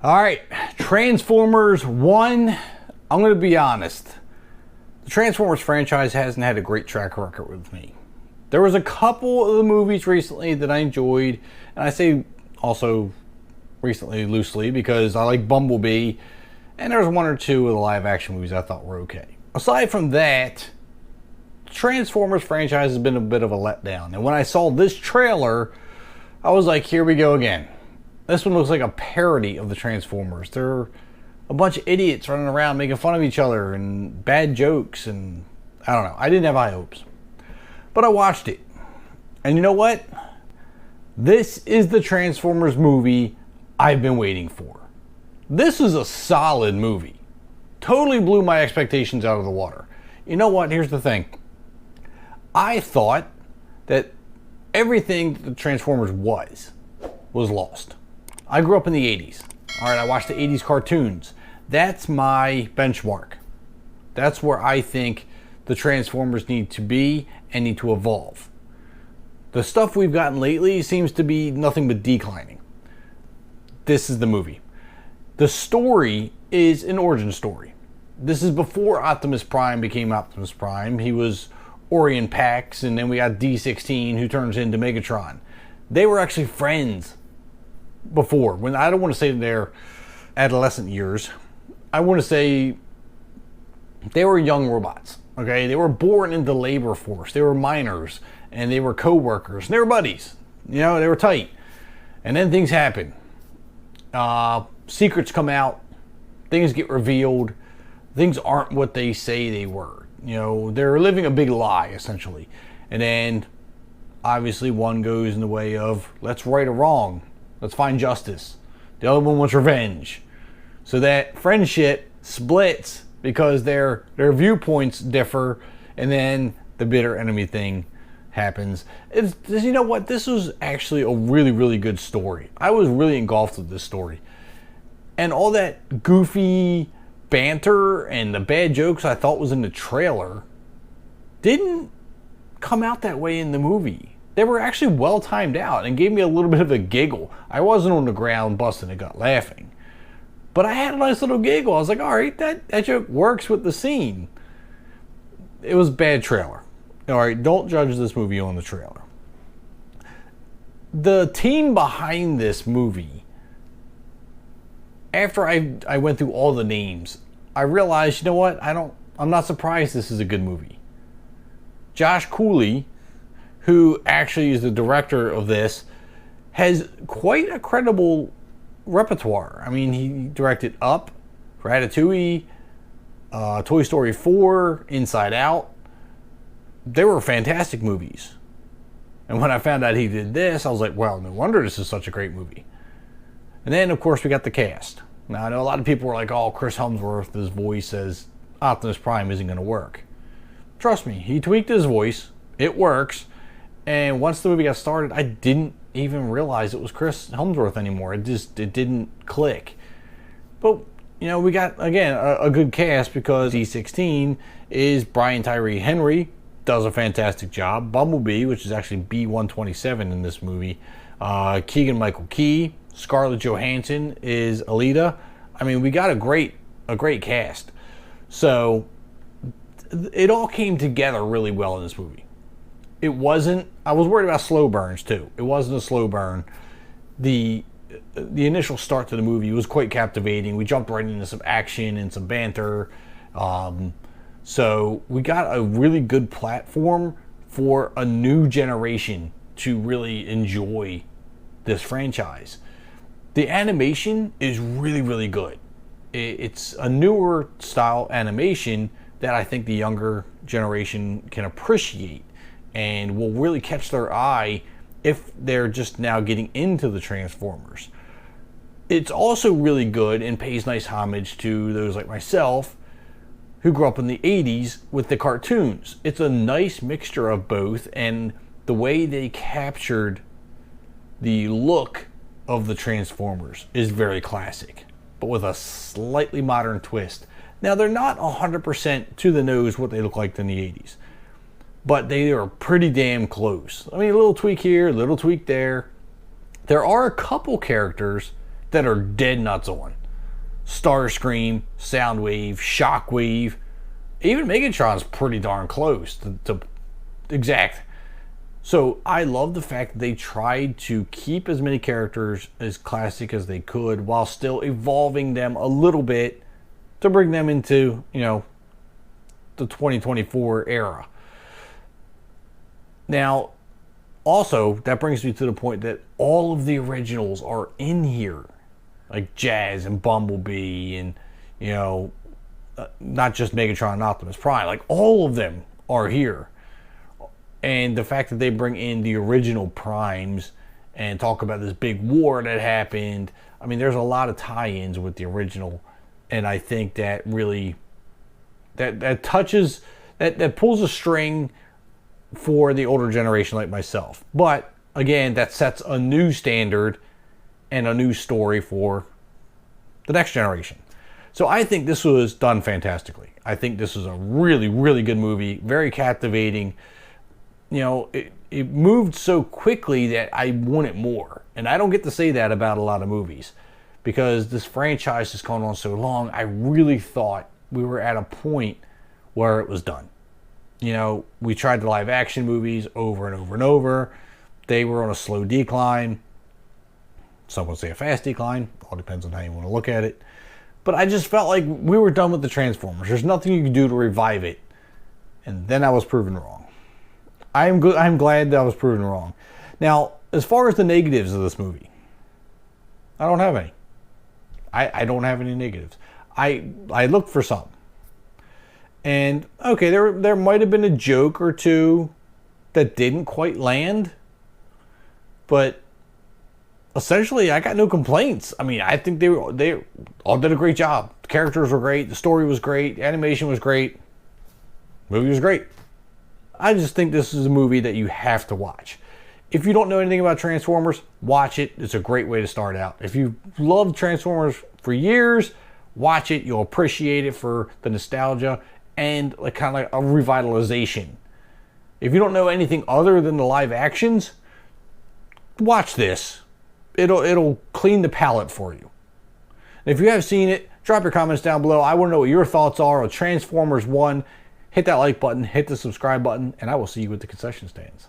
All right, Transformers 1. I'm going to be honest. The Transformers franchise hasn't had a great track record with me. There was a couple of the movies recently that I enjoyed, and I say also recently loosely because I like Bumblebee, and there was one or two of the live action movies I thought were okay. Aside from that, Transformers franchise has been a bit of a letdown, and when I saw this trailer, I was like, here we go again. This one looks like a parody of the Transformers. They're a bunch of idiots running around making fun of each other and bad jokes, and I don't know. I didn't have high hopes. But I watched it. And you know what? This is the Transformers movie I've been waiting for. This is a solid movie. Totally blew my expectations out of the water. You know what? Here's the thing. I thought that everything the Transformers was lost. I grew up in the 80s. All right, I watched the 80s cartoons. That's my benchmark. That's where I think the Transformers need to be and need to evolve. The stuff we've gotten lately seems to be nothing but declining. This is the movie. The story is an origin story. This is before Optimus Prime became Optimus Prime. He was Orion Pax, and then we got D16 who turns into Megatron. They were actually friends before. When I don't want to say their adolescent years, I want to say they were young robots. Okay, they were born into the labor force. They were miners, and they were co-workers. And they were buddies. You know, they were tight. And then things happen. Secrets come out. Things get revealed. Things aren't what they say they were. You know, they're living a big lie, essentially. And then, obviously, one goes in the way of, let's right a wrong. Let's find justice. The other one wants revenge. So that friendship splits because their viewpoints differ, and then the bitter enemy thing happens. You know what? This was actually a really, really good story. I was really engulfed with this story. And all that goofy banter and the bad jokes I thought was in the trailer didn't come out that way in the movie. They were actually well timed out and gave me a little bit of a giggle. I wasn't on the ground busting a gut laughing. But I had a nice little giggle. I was like, all right, that joke works with the scene. It was a bad trailer. All right, don't judge this movie on the trailer. The team behind this movie, after I went through all the names, I realized, you know what? I'm not surprised this is a good movie. Josh Cooley, who actually is the director of this, has quite a credible repertoire. I mean, he directed Up, Ratatouille, Toy Story 4, Inside Out. They were fantastic movies. And when I found out he did this, I was like, well, no wonder this is such a great movie. And then, of course, we got the cast. Now, I know a lot of people were like, oh, Chris Hemsworth, his voice as Optimus Prime isn't going to work. Trust me, he tweaked his voice. It works. And once the movie got started, I didn't even realize it was Chris Hemsworth anymore. It didn't click. But, you know, we got, again, a good cast because D16 is Tyree Henry, does a fantastic job. Bumblebee, which is actually B127 in this movie. Keegan Michael Key. Scarlett Johansson is Elita. I mean, we got a great cast. So, it all came together really well in this movie. I was worried about slow burns too. It wasn't a slow burn. The initial start to the movie was quite captivating. We jumped right into some action and some banter. So we got a really good platform for a new generation to really enjoy this franchise. The animation is really, really good. It's a newer style animation that I think the younger generation can appreciate and will really catch their eye if they're just now getting into the Transformers. It's also really good and pays nice homage to those like myself who grew up in the 80s with the cartoons. It's a nice mixture of both, and the way they captured the look of the Transformers is very classic, but with a slightly modern twist. Now, they're not 100% to the nose what they look like in the 80s, but they are pretty damn close. I mean, a little tweak here, a little tweak there. There are a couple characters that are dead nuts on. Starscream, Soundwave, Shockwave, even Megatron's pretty darn close to exact. So I love the fact that they tried to keep as many characters as classic as they could while still evolving them a little bit to bring them into, the 2024 era. Now, also, that brings me to the point that all of the originals are in here. Like Jazz and Bumblebee and, not just Megatron and Optimus Prime. Like, all of them are here. And the fact that they bring in the original Primes and talk about this big war that happened. I mean, there's a lot of tie-ins with the original. And I think that really, that touches, that pulls a string for the older generation like myself. But again, that sets a new standard and a new story for the next generation. So I think this was done fantastically. I think this is a really, really good movie, very captivating. It moved so quickly that I wanted more. And I don't get to say that about a lot of movies because this franchise has gone on so long. I really thought we were at a point where it was done. We tried the live action movies over and over and over. They were on a slow decline. Some would say a fast decline. All depends on how you want to look at it. But I just felt like we were done with the Transformers. There's nothing you can do to revive it. And then I was proven wrong. I'm glad that I was proven wrong. Now, as far as the negatives of this movie, I don't have any. I don't have any negatives. I looked for some. And, okay, there might have been a joke or two that didn't quite land. But essentially, I got no complaints. I mean, I think they all did a great job. The characters were great. The story was great. The animation was great. The movie was great. I just think this is a movie that you have to watch. If you don't know anything about Transformers, watch it. It's a great way to start out. If you've loved Transformers for years, watch it. You'll appreciate it for the nostalgia and kind of like a revitalization. If you don't know anything other than the live actions, watch this. It'll clean the palate for you. And if you have seen it, drop your comments down below. I want to know what your thoughts are on Transformers 1. Hit that like button, hit the subscribe button, and I will see you at the concession stands.